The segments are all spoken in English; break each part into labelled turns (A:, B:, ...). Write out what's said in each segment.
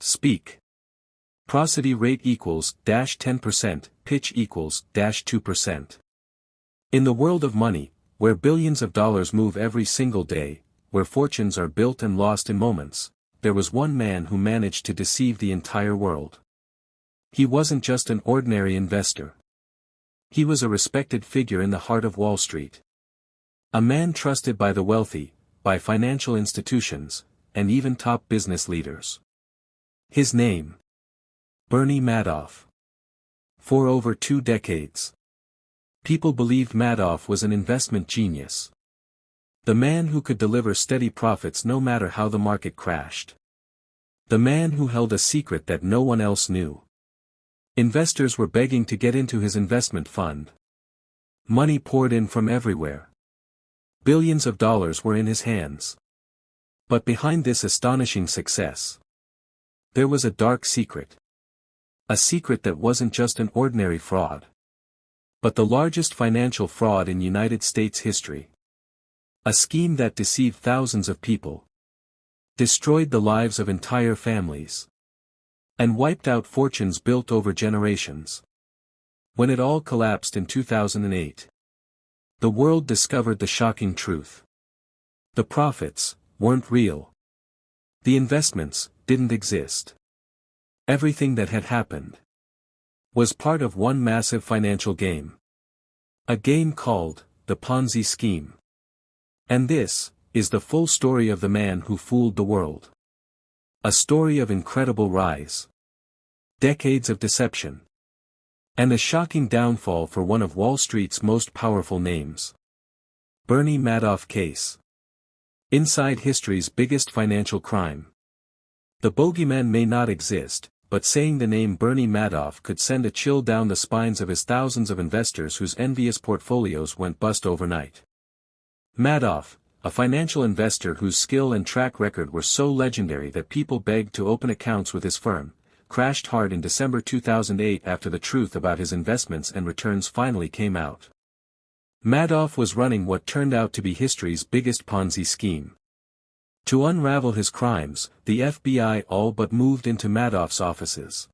A: Speak. Prosody rate equals -10%, pitch equals -2%. In the world of money, where billions of dollars move every single day, where fortunes are built and lost in moments, there was one man who managed to deceive the entire world. He wasn't just an ordinary investor. He was a respected figure in the heart of Wall Street. A man trusted by the wealthy, by financial institutions, and even top business leaders. His name: Bernie Madoff. For over 2 decades, people believed Madoff was an investment genius. The man who could deliver steady profits no matter how the market crashed. The man who held a secret that no one else knew. Investors were begging to get into his investment fund. Money poured in from everywhere. Billions of dollars were in his hands. But behind this astonishing success, there was a dark secret. A secret that wasn't just an ordinary fraud, but the largest financial fraud in United States history. A scheme that deceived thousands of people, destroyed the lives of entire families, and wiped out fortunes built over generations. When it all collapsed in 2008, the world discovered the shocking truth. The profits weren't real. The investments didn't exist. Everything that had happened was part of one massive financial game. A game called the Ponzi scheme. And this is the full story of the man who fooled the world. A story of incredible rise, decades of deception, and a shocking downfall for one of Wall Street's most powerful names. Bernie Madoff case. Inside history's biggest financial crime. The bogeyman may not exist, but saying the name Bernie Madoff could send a chill down the spines of his thousands of investors whose envious portfolios went bust overnight. Madoff, a financial investor whose skill and track record were so legendary that people begged to open accounts with his firm, crashed hard in December 2008 after the truth about his investments and returns finally came out. Madoff was running what turned out to be history's biggest Ponzi scheme. To unravel his crimes, the FBI all but moved into Madoff's offices.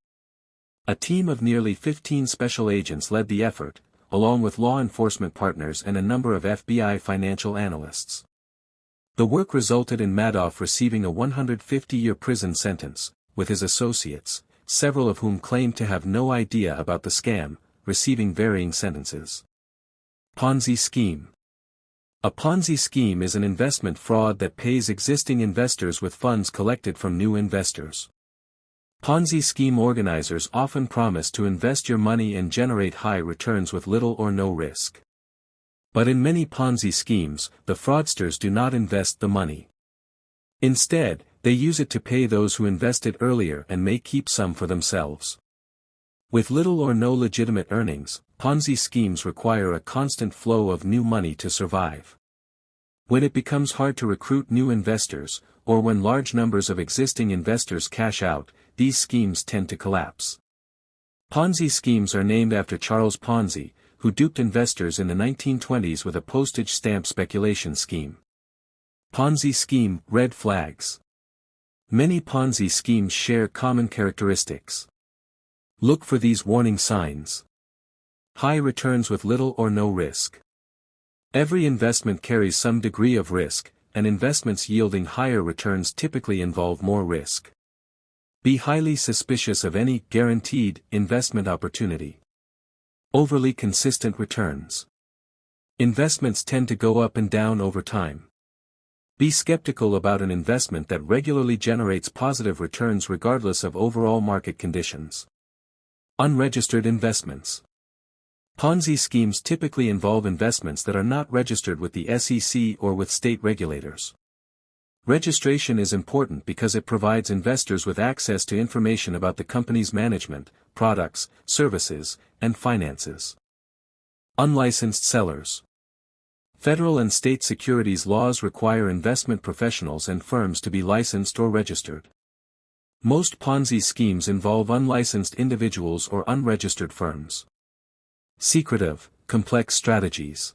A: A team of nearly 15 special agents led the effort, along with law enforcement partners and a number of FBI financial analysts. The work resulted in Madoff receiving a 150-year prison sentence, with his associates, several of whom claimed to have no idea about the scam, receiving varying sentences. Ponzi scheme. A Ponzi scheme is an investment fraud that pays existing investors with funds collected from new investors. Ponzi scheme organizers often promise to invest your money and generate high returns with little or no risk. But in many Ponzi schemes, the fraudsters do not invest the money. Instead, they use it to pay those who invested earlier and may keep some for themselves. With little or no legitimate earnings, Ponzi schemes require a constant flow of new money to survive. When it becomes hard to recruit new investors, or when large numbers of existing investors cash out, these schemes tend to collapse. Ponzi schemes are named after Charles Ponzi, who duped investors in the 1920s with a postage stamp speculation scheme. Ponzi scheme red flags. Many Ponzi schemes share common characteristics. Look for these warning signs. High returns with little or no risk. Every investment carries some degree of risk, and investments yielding higher returns typically involve more risk. Be highly suspicious of any guaranteed investment opportunity. Overly consistent returns. Investments tend to go up and down over time. Be skeptical about an investment that regularly generates positive returns regardless of overall market conditions. Unregistered investments. Ponzi schemes typically involve investments that are not registered with the SEC or with state regulators. Registration is important because it provides investors with access to information about the company's management, products, services, and finances. Unlicensed sellers. Federal and state securities laws require investment professionals and firms to be licensed or registered. Most Ponzi schemes involve unlicensed individuals or unregistered firms. Secretive, complex strategies.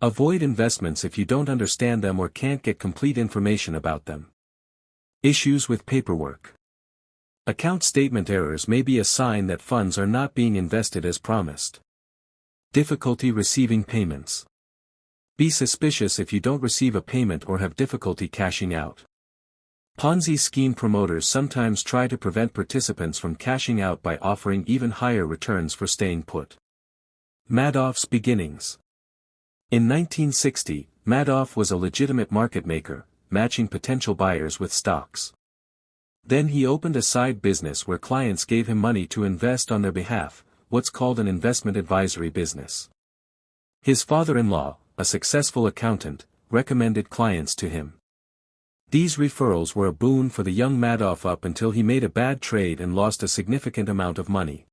A: Avoid investments if you don't understand them or can't get complete information about them. Issues with paperwork. Account statement errors may be a sign that funds are not being invested as promised. Difficulty receiving payments. Be suspicious if you don't receive a payment or have difficulty cashing out. Ponzi scheme promoters sometimes try to prevent participants from cashing out by offering even higher returns for staying put. Madoff's beginnings. In 1960, Madoff was a legitimate market maker, matching potential buyers with stocks. Then he opened a side business where clients gave him money to invest on their behalf, what's called an investment advisory business. His father-in-law, a successful accountant, recommended clients to him. These referrals were a boon for the young Madoff up until he made a bad trade and lost a significant amount of money.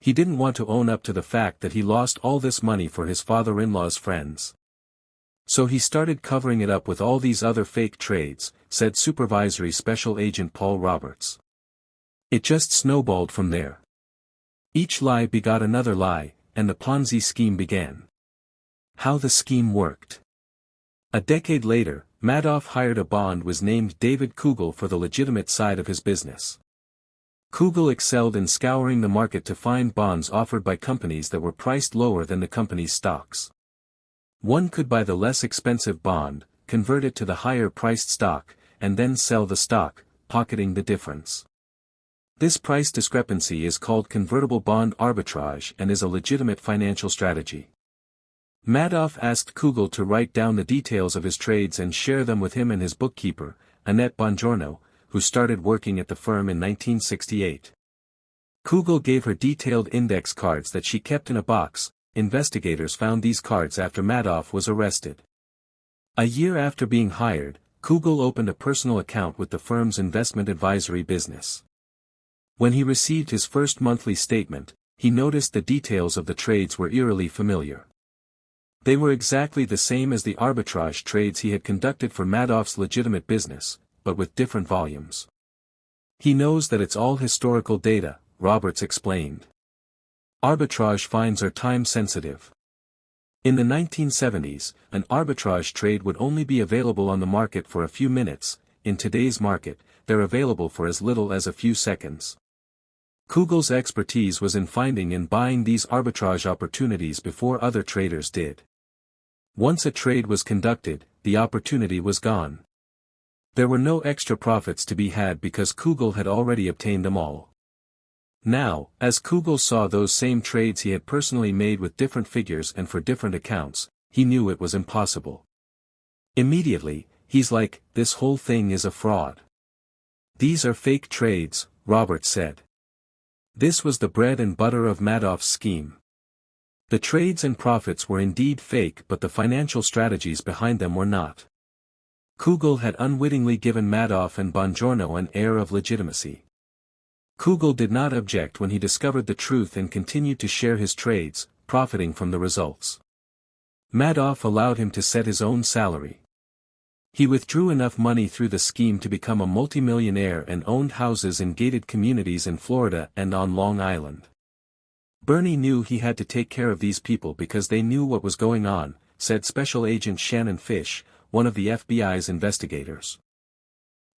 A: He didn't want to own up to the fact that he lost all this money for his father-in-law's friends. So he started covering it up with all these other fake trades, said Supervisory Special Agent Paul Roberts. It just snowballed from there. Each lie begot another lie, and the Ponzi scheme began. How the scheme worked. A decade later, Madoff hired a bond was named David Kugel for the legitimate side of his business. Kugel excelled in scouring the market to find bonds offered by companies that were priced lower than the company's stocks. One could buy the less expensive bond, convert it to the higher-priced stock, and then sell the stock, pocketing the difference. This price discrepancy is called convertible bond arbitrage and is a legitimate financial strategy. Madoff asked Kugel to write down the details of his trades and share them with him and his bookkeeper, Annette Bongiorno, who started working at the firm in 1968. Kugel gave her detailed index cards that she kept in a box. Investigators found these cards after Madoff was arrested. A year after being hired, Kugel opened a personal account with the firm's investment advisory business. When he received his first monthly statement, he noticed the details of the trades were eerily familiar. They were exactly the same as the arbitrage trades he had conducted for Madoff's legitimate business, but with different volumes. He knows that it's all historical data, Roberts explained. Arbitrage finds are time-sensitive. In the 1970s, an arbitrage trade would only be available on the market for a few minutes. In today's market, they're available for as little as a few seconds. Kugel's expertise was in finding and buying these arbitrage opportunities before other traders did. Once a trade was conducted, the opportunity was gone. There were no extra profits to be had because Kugel had already obtained them all. Now, as Kugel saw those same trades he had personally made with different figures and for different accounts, he knew it was impossible. Immediately, he's like, this whole thing is a fraud. These are fake trades, Roberts said. This was the bread and butter of Madoff's scheme. The trades and profits were indeed fake, but the financial strategies behind them were not. Kugel had unwittingly given Madoff and Bongiorno an air of legitimacy. Kugel did not object when he discovered the truth and continued to share his trades, profiting from the results. Madoff allowed him to set his own salary. He withdrew enough money through the scheme to become a multimillionaire and owned houses in gated communities in Florida and on Long Island. Bernie knew he had to take care of these people because they knew what was going on, said Special Agent Shannon Fish, one of the FBI's investigators.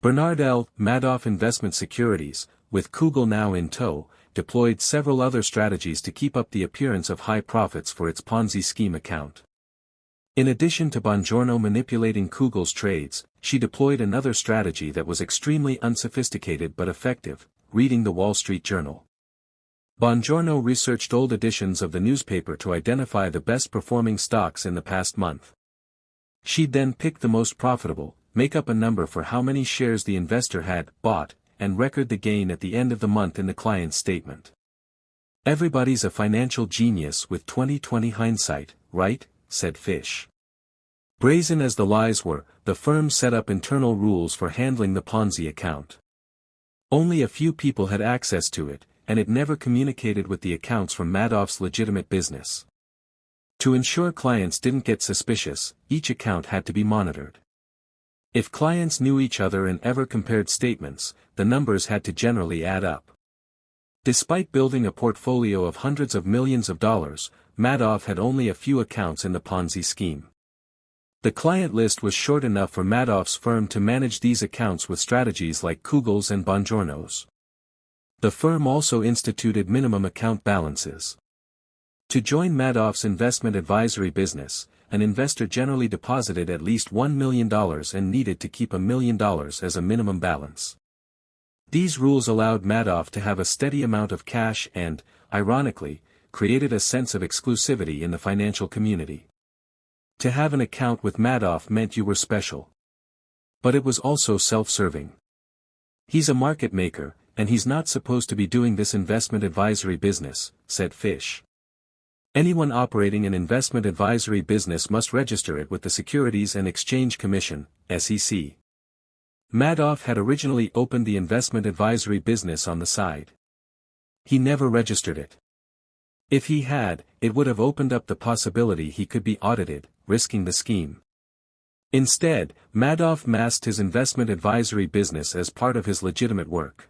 A: Bernard L. Madoff Investment Securities, with Kugel now in tow, deployed several other strategies to keep up the appearance of high profits for its Ponzi scheme account. In addition to Bongiorno manipulating Kugel's trades, she deployed another strategy that was extremely unsophisticated but effective, reading the Wall Street Journal. Bongiorno researched old editions of the newspaper to identify the best-performing stocks in the past month. She'd then pick the most profitable, make up a number for how many shares the investor had bought, and record the gain at the end of the month in the client's statement. Everybody's a financial genius with 20/20 hindsight, right? Said Fish. Brazen as the lies were, the firm set up internal rules for handling the Ponzi account. Only a few people had access to it, and it never communicated with the accounts from Madoff's legitimate business. To ensure clients didn't get suspicious, each account had to be monitored. If clients knew each other and ever compared statements, the numbers had to generally add up. Despite building a portfolio of hundreds of millions of dollars, Madoff had only a few accounts in the Ponzi scheme. The client list was short enough for Madoff's firm to manage these accounts with strategies like Kugel's and Bongiorno's. The firm also instituted minimum account balances. To join Madoff's investment advisory business, an investor generally deposited at least $1 million and needed to keep $1 million as a minimum balance. These rules allowed Madoff to have a steady amount of cash and, ironically, created a sense of exclusivity in the financial community. To have an account with Madoff meant you were special. But it was also self-serving. He's a market maker, and he's not supposed to be doing this investment advisory business, said Fish. Anyone operating an investment advisory business must register it with the Securities and Exchange Commission, SEC. Madoff had originally opened the investment advisory business on the side. He never registered it. If he had, it would have opened up the possibility he could be audited, risking the scheme. Instead, Madoff masked his investment advisory business as part of his legitimate work.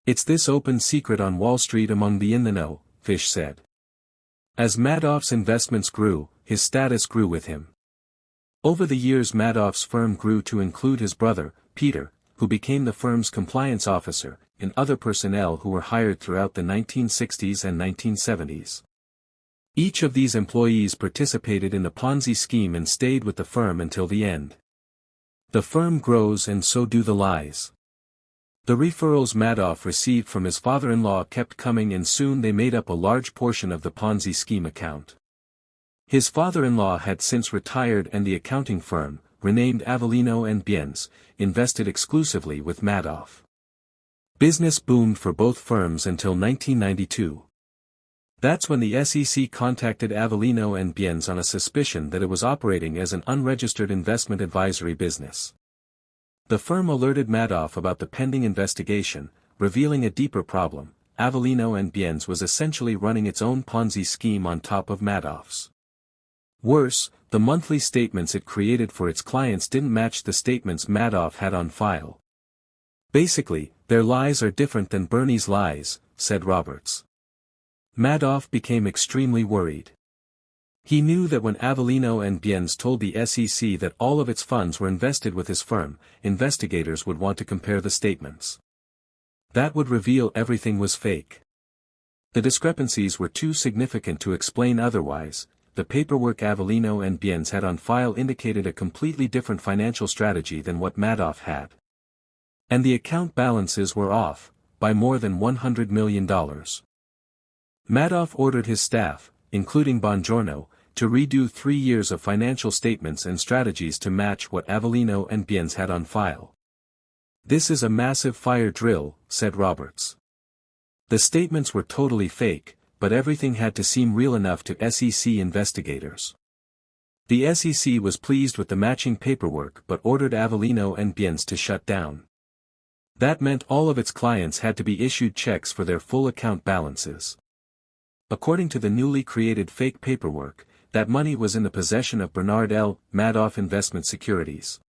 A: It's this open secret on Wall Street among the in the know, Fish said. As Madoff's investments grew, his status grew with him. Over the years Madoff's firm grew to include his brother, Peter, who became the firm's compliance officer, and other personnel who were hired throughout the 1960s and 1970s. Each of these employees participated in the Ponzi scheme and stayed with the firm until the end. The firm grows and so do the lies. The referrals Madoff received from his father-in-law kept coming and soon they made up a large portion of the Ponzi scheme account. His father-in-law had since retired and the accounting firm, renamed Avellino and Biens, invested exclusively with Madoff. Business boomed for both firms until 1992. That's when the SEC contacted Avellino and Biens on a suspicion that it was operating as an unregistered investment advisory business. The firm alerted Madoff about the pending investigation, revealing a deeper problem. Avellino and Biens was essentially running its own Ponzi scheme on top of Madoff's. Worse, the monthly statements it created for its clients didn't match the statements Madoff had on file. Basically, their lies are different than Bernie's lies, said Roberts. Madoff became extremely worried. He knew that when Avellino and Biens told the SEC that all of its funds were invested with his firm, investigators would want to compare the statements. That would reveal everything was fake. The discrepancies were too significant to explain otherwise. The paperwork Avellino and Biens had on file indicated a completely different financial strategy than what Madoff had. And the account balances were off, by more than $100 million. Madoff ordered his staff, including Bongiorno, to redo 3 years of financial statements and strategies to match what Avellino and Biens had on file. This is a massive fire drill, said Roberts. The statements were totally fake, but everything had to seem real enough to SEC investigators. The SEC was pleased with the matching paperwork but ordered Avellino and Biens to shut down. That meant all of its clients had to be issued checks for their full account balances. According to the newly created fake paperwork, that money was in the possession of Bernard L. Madoff Investment Securities.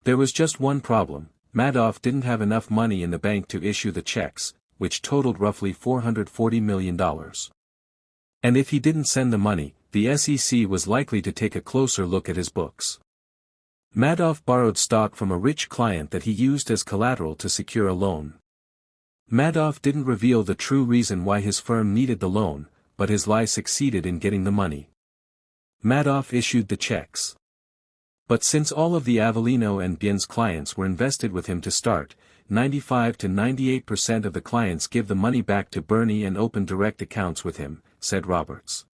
A: There was just one problem: Madoff didn't have enough money in the bank to issue the checks, which totaled roughly $440 million. And if he didn't send the money, the SEC was likely to take a closer look at his books. Madoff borrowed stock from a rich client that he used as collateral to secure a loan. Madoff didn't reveal the true reason why his firm needed the loan, but his lie succeeded in getting the money. Madoff issued the checks. But since all of the Avellino and Biens clients were invested with him to start, 95 to 98% of the clients give the money back to Bernie and open direct accounts with him, said Roberts.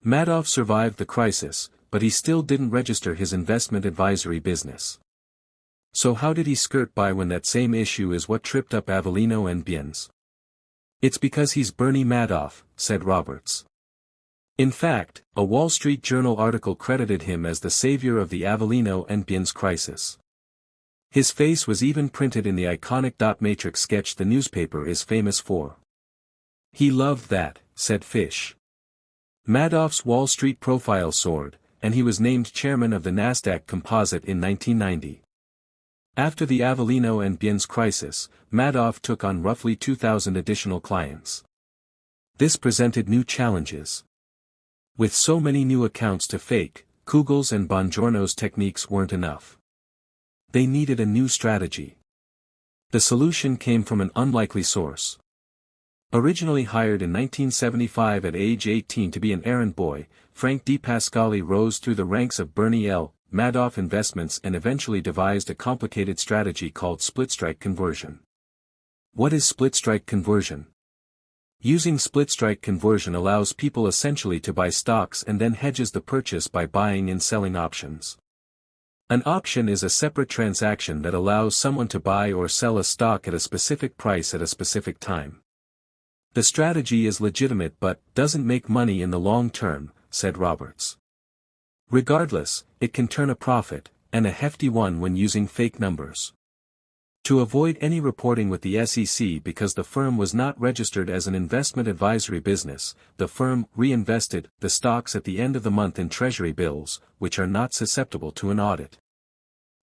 A: Madoff survived the crisis, but he still didn't register his investment advisory business. So how did he skirt by when that same issue is what tripped up Avellino and Biens? It's because he's Bernie Madoff, said Roberts. In fact, a Wall Street Journal article credited him as the savior of the Avellino and Biens crisis. His face was even printed in the iconic dot matrix sketch the newspaper is famous for. He loved that, said Fish. Madoff's Wall Street profile soared, and he was named chairman of the Nasdaq Composite in 1990. After the Avellino and Biens crisis, Madoff took on roughly 2,000 additional clients. This presented new challenges. With so many new accounts to fake, Kugel's and Bongiorno's techniques weren't enough. They needed a new strategy. The solution came from an unlikely source. Originally hired in 1975 at age 18 to be an errand boy, Frank DePascali rose through the ranks of Bernie L. Madoff Investments and eventually devised a complicated strategy called split-strike conversion. What is split-strike conversion? Using split-strike conversion allows people essentially to buy stocks and then hedges the purchase by buying and selling options. An option is a separate transaction that allows someone to buy or sell a stock at a specific price at a specific time. The strategy is legitimate but doesn't make money in the long term, said Roberts. Regardless, it can turn a profit, and a hefty one when using fake numbers. To avoid any reporting with the SEC because the firm was not registered as an investment advisory business, the firm reinvested the stocks at the end of the month in treasury bills, which are not susceptible to an audit.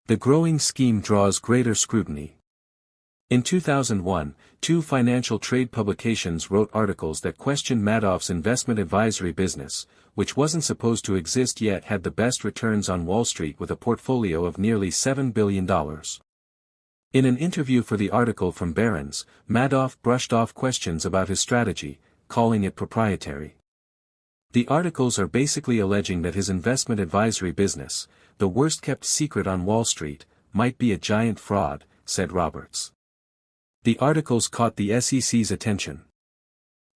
A: The growing scheme draws greater scrutiny. In 2001, two financial trade publications wrote articles that questioned Madoff's investment advisory business, which wasn't supposed to exist yet had the best returns on Wall Street with a portfolio of nearly $7 billion. In an interview for the article from Barron's, Madoff brushed off questions about his strategy, calling it proprietary. The articles are basically alleging that his investment advisory business, the worst-kept secret on Wall Street, might be a giant fraud, said Roberts. The articles caught the SEC's attention.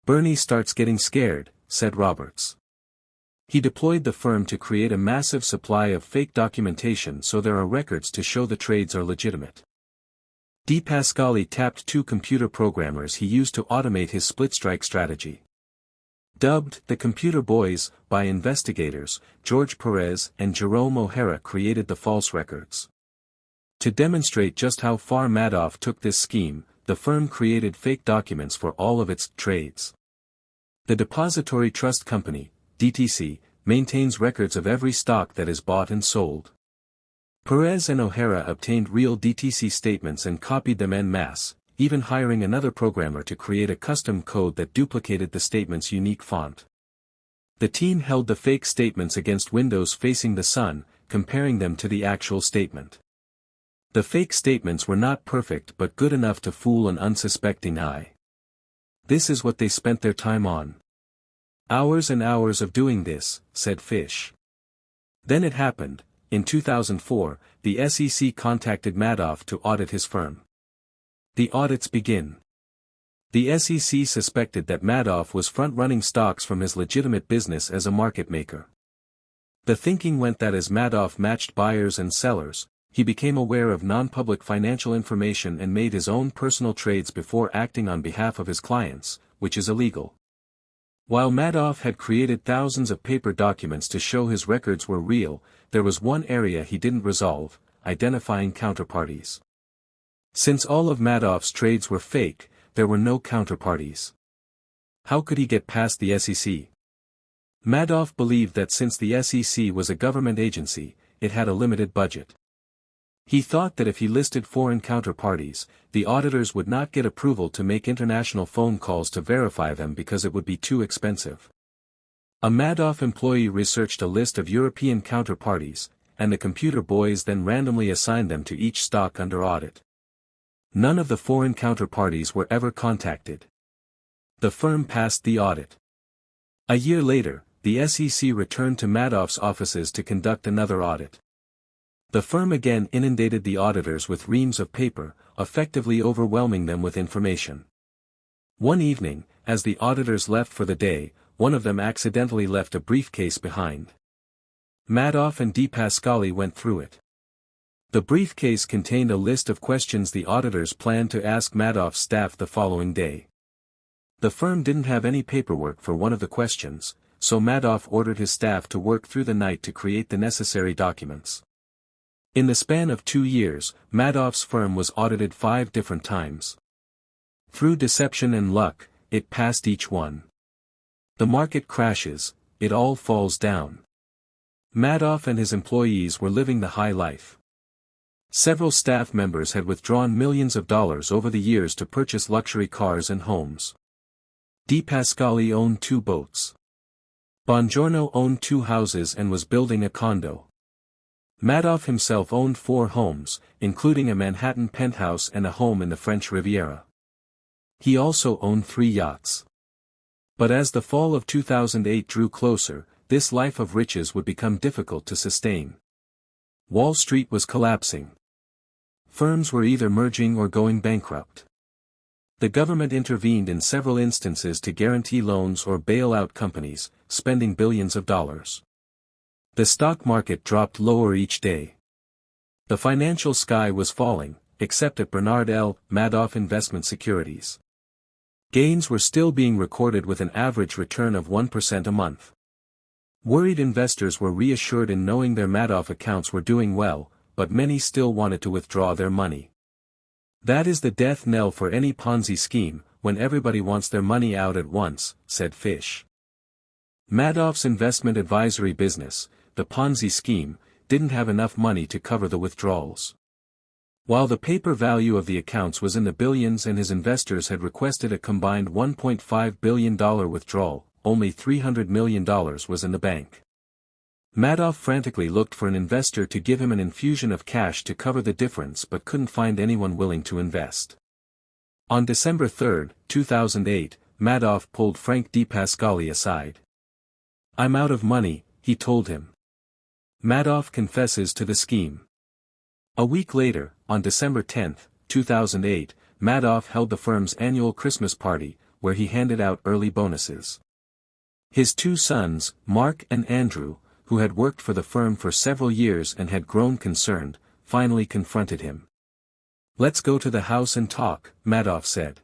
A: Bernie starts getting scared, said Roberts. He deployed the firm to create a massive supply of fake documentation so there are records to show the trades are legitimate. DePascali tapped two computer programmers he used to automate his split-strike strategy. Dubbed the Computer Boys by investigators, George Perez and Jerome O'Hara created the false records. To demonstrate just how far Madoff took this scheme, the firm created fake documents for all of its trades. The Depository Trust Company, DTC, maintains records of every stock that is bought and sold. Perez and O'Hara obtained real DTC statements and copied them en masse, even hiring another programmer to create a custom code that duplicated the statement's unique font. The team held the fake statements against windows facing the sun, comparing them to the actual statement. The fake statements were not perfect but good enough to fool an unsuspecting eye. This is what they spent their time on. Hours and hours of doing this, said Fish. Then it happened. In 2004, the SEC contacted Madoff to audit his firm. The audits begin. The SEC suspected that Madoff was front-running stocks from his legitimate business as a market maker. The thinking went that as Madoff matched buyers and sellers, he became aware of non-public financial information and made his own personal trades before acting on behalf of his clients, which is illegal. While Madoff had created thousands of paper documents to show his records were real, there was one area he didn't resolve: identifying counterparties. Since all of Madoff's trades were fake, there were no counterparties. How could he get past the SEC? Madoff believed that since the SEC was a government agency, it had a limited budget. He thought that if he listed foreign counterparties, the auditors would not get approval to make international phone calls to verify them because it would be too expensive. A Madoff employee researched a list of European counterparties, and the computer boys then randomly assigned them to each stock under audit. None of the foreign counterparties were ever contacted. The firm passed the audit. A year later, the SEC returned to Madoff's offices to conduct another audit. The firm again inundated the auditors with reams of paper, effectively overwhelming them with information. One evening, as the auditors left for the day, one of them accidentally left a briefcase behind. Madoff and DePascali went through it. The briefcase contained a list of questions the auditors planned to ask Madoff's staff the following day. The firm didn't have any paperwork for one of the questions, so Madoff ordered his staff to work through the night to create the necessary documents. In the span of 2 years, Madoff's firm was audited 5 different times. Through deception and luck, it passed each one. The market crashes, it all falls down. Madoff and his employees were living the high life. Several staff members had withdrawn millions of dollars over the years to purchase luxury cars and homes. DePascali owned 2 boats. Bongiorno owned 2 houses and was building a condo. Madoff himself owned 4 homes, including a Manhattan penthouse and a home in the French Riviera. He also owned 3 yachts. But as the fall of 2008 drew closer, this life of riches would become difficult to sustain. Wall Street was collapsing. Firms were either merging or going bankrupt. The government intervened in several instances to guarantee loans or bail out companies, spending billions of dollars. The stock market dropped lower each day. The financial sky was falling, except at Bernard L. Madoff Investment Securities. Gains were still being recorded with an average return of 1% a month. Worried investors were reassured in knowing their Madoff accounts were doing well, but many still wanted to withdraw their money. That is the death knell for any Ponzi scheme, when everybody wants their money out at once, said Fish. Madoff's investment advisory business, the Ponzi scheme, didn't have enough money to cover the withdrawals. While the paper value of the accounts was in the billions and his investors had requested a combined $1.5 billion withdrawal, only $300 million was in the bank. Madoff frantically looked for an investor to give him an infusion of cash to cover the difference but couldn't find anyone willing to invest. On December 3, 2008, Madoff pulled Frank DePascali aside. "I'm out of money," he told him. Madoff confesses to the scheme. A week later, on December 10, 2008, Madoff held the firm's annual Christmas party, where he handed out early bonuses. His 2 sons, Mark and Andrew, who had worked for the firm for several years and had grown concerned, finally confronted him. "Let's go to the house and talk," Madoff said.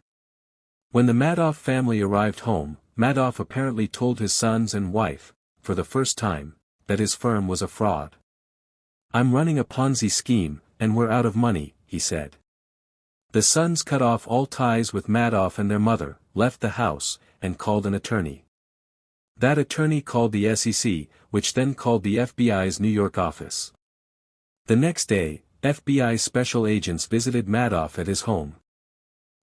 A: When the Madoff family arrived home, Madoff apparently told his sons and wife, for the first time, that his firm was a fraud. "I'm running a Ponzi scheme, and we're out of money," he said. The sons cut off all ties with Madoff and their mother, left the house, and called an attorney. That attorney called the SEC, which then called the FBI's New York office. The next day, FBI special agents visited Madoff at his home.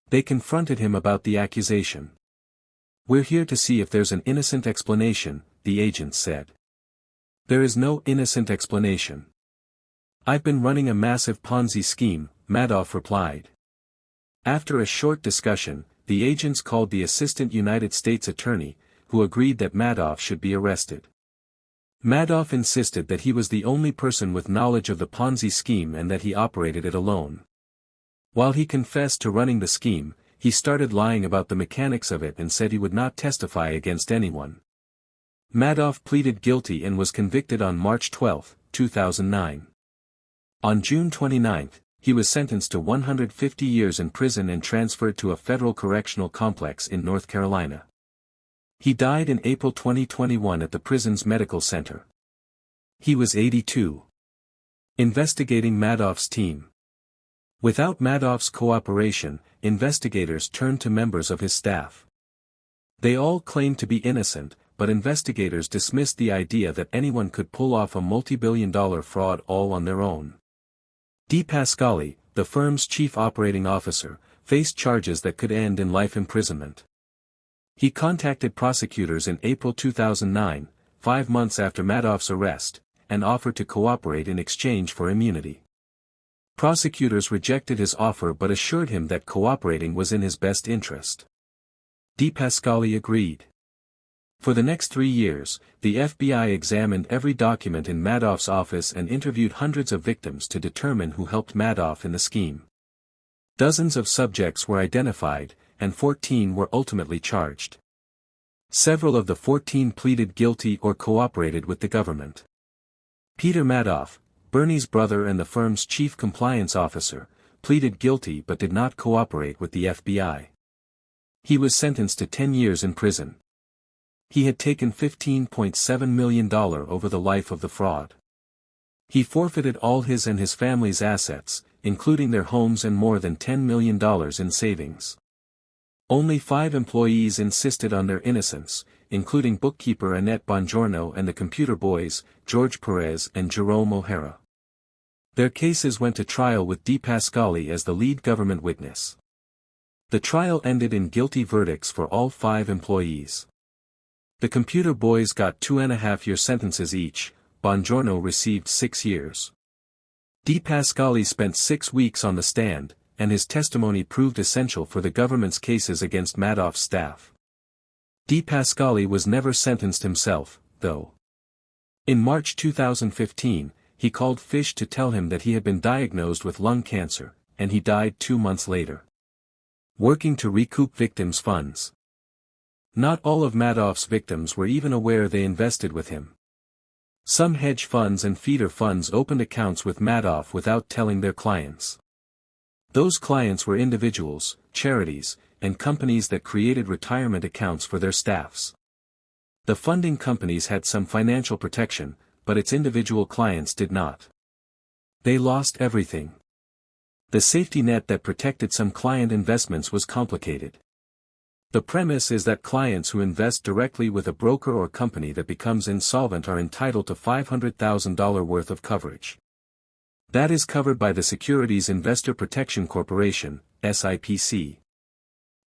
A: They confronted him about the accusation. "We're here to see if there's an innocent explanation," the agents said. "There is no innocent explanation. I've been running a massive Ponzi scheme," Madoff replied. After a short discussion, the agents called the assistant United States attorney, who agreed that Madoff should be arrested. Madoff insisted that he was the only person with knowledge of the Ponzi scheme and that he operated it alone. While he confessed to running the scheme, he started lying about the mechanics of it and said he would not testify against anyone. Madoff pleaded guilty and was convicted on March 12, 2009. On June 29, he was sentenced to 150 years in prison and transferred to a federal correctional complex in North Carolina. He died in April 2021 at the prison's medical center. He was 82. Investigating Madoff's team. Without Madoff's cooperation, investigators turned to members of his staff. They all claimed to be innocent, but investigators dismissed the idea that anyone could pull off a multi-billion-dollar fraud all on their own. DePascali, the firm's chief operating officer, faced charges that could end in life imprisonment. He contacted prosecutors in April 2009, 5 months after Madoff's arrest, and offered to cooperate in exchange for immunity. Prosecutors rejected his offer but assured him that cooperating was in his best interest. DePascali agreed. For the next 3 years, the FBI examined every document in Madoff's office and interviewed hundreds of victims to determine who helped Madoff in the scheme. Dozens of subjects were identified, and 14 were ultimately charged. Several of the 14 pleaded guilty or cooperated with the government. Peter Madoff, Bernie's brother and the firm's chief compliance officer, pleaded guilty but did not cooperate with the FBI. He was sentenced to 10 years in prison. He had taken $15.7 million over the life of the fraud. He forfeited all his and his family's assets, including their homes and more than $10 million in savings. Only 5 employees insisted on their innocence, including bookkeeper Annette Bongiorno and the computer boys, George Perez and Jerome O'Hara. Their cases went to trial with DePascali as the lead government witness. The trial ended in guilty verdicts for all 5 employees. The computer boys got 2.5-year sentences each. Bongiorno received 6 years. DePascali spent 6 weeks on the stand, and his testimony proved essential for the government's cases against Madoff's staff. DePascali was never sentenced himself, though. In March 2015, he called Fish to tell him that he had been diagnosed with lung cancer, and he died 2 months later. Working to recoup victims' funds. Not all of Madoff's victims were even aware they invested with him. Some hedge funds and feeder funds opened accounts with Madoff without telling their clients. Those clients were individuals, charities, and companies that created retirement accounts for their staffs. The funding companies had some financial protection, but its individual clients did not. They lost everything. The safety net that protected some client investments was complicated. The premise is that clients who invest directly with a broker or company that becomes insolvent are entitled to $500,000 worth of coverage. That is covered by the Securities Investor Protection Corporation, SIPC.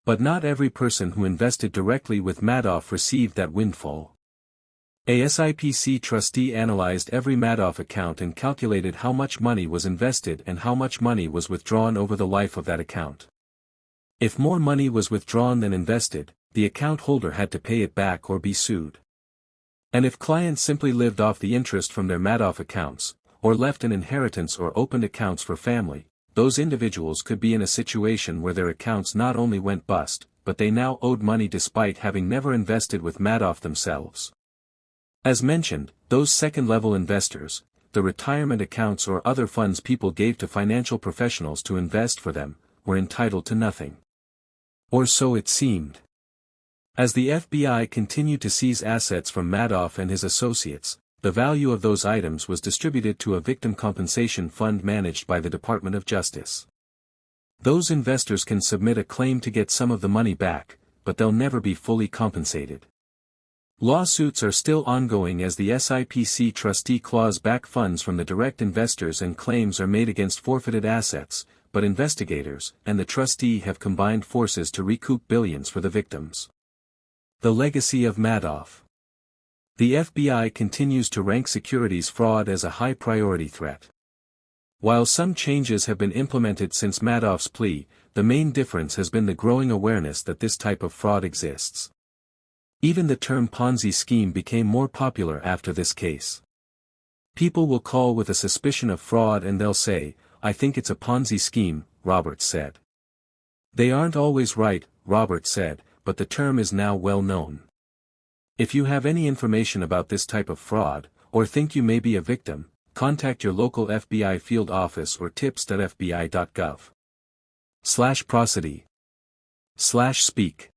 A: But not every person who invested directly with Madoff received that windfall. A SIPC trustee analyzed every Madoff account and calculated how much money was invested and how much money was withdrawn over the life of that account. If more money was withdrawn than invested, the account holder had to pay it back or be sued. And if clients simply lived off the interest from their Madoff accounts, or left an inheritance or opened accounts for family, those individuals could be in a situation where their accounts not only went bust, but they now owed money despite having never invested with Madoff themselves. As mentioned, those second-level investors, the retirement accounts or other funds people gave to financial professionals to invest for them, were entitled to nothing. Or so it seemed. As the FBI continued to seize assets from Madoff and his associates, the value of those items was distributed to a victim compensation fund managed by the Department of Justice. Those investors can submit a claim to get some of the money back, but they'll never be fully compensated. Lawsuits are still ongoing as the SIPC trustee claws back funds from the direct investors and claims are made against forfeited assets, but investigators and the trustee have combined forces to recoup billions for the victims. The legacy of Madoff. The FBI continues to rank securities fraud as a high-priority threat. While some changes have been implemented since Madoff's plea, the main difference has been the growing awareness that this type of fraud exists. Even the term Ponzi scheme became more popular after this case. People will call with a suspicion of fraud and they'll say, "I think it's a Ponzi scheme," Roberts said. They aren't always right, Roberts said, but the term is now well known. If you have any information about this type of fraud, or think you may be a victim, contact your local FBI field office or tips.fbi.gov/prosody/speak.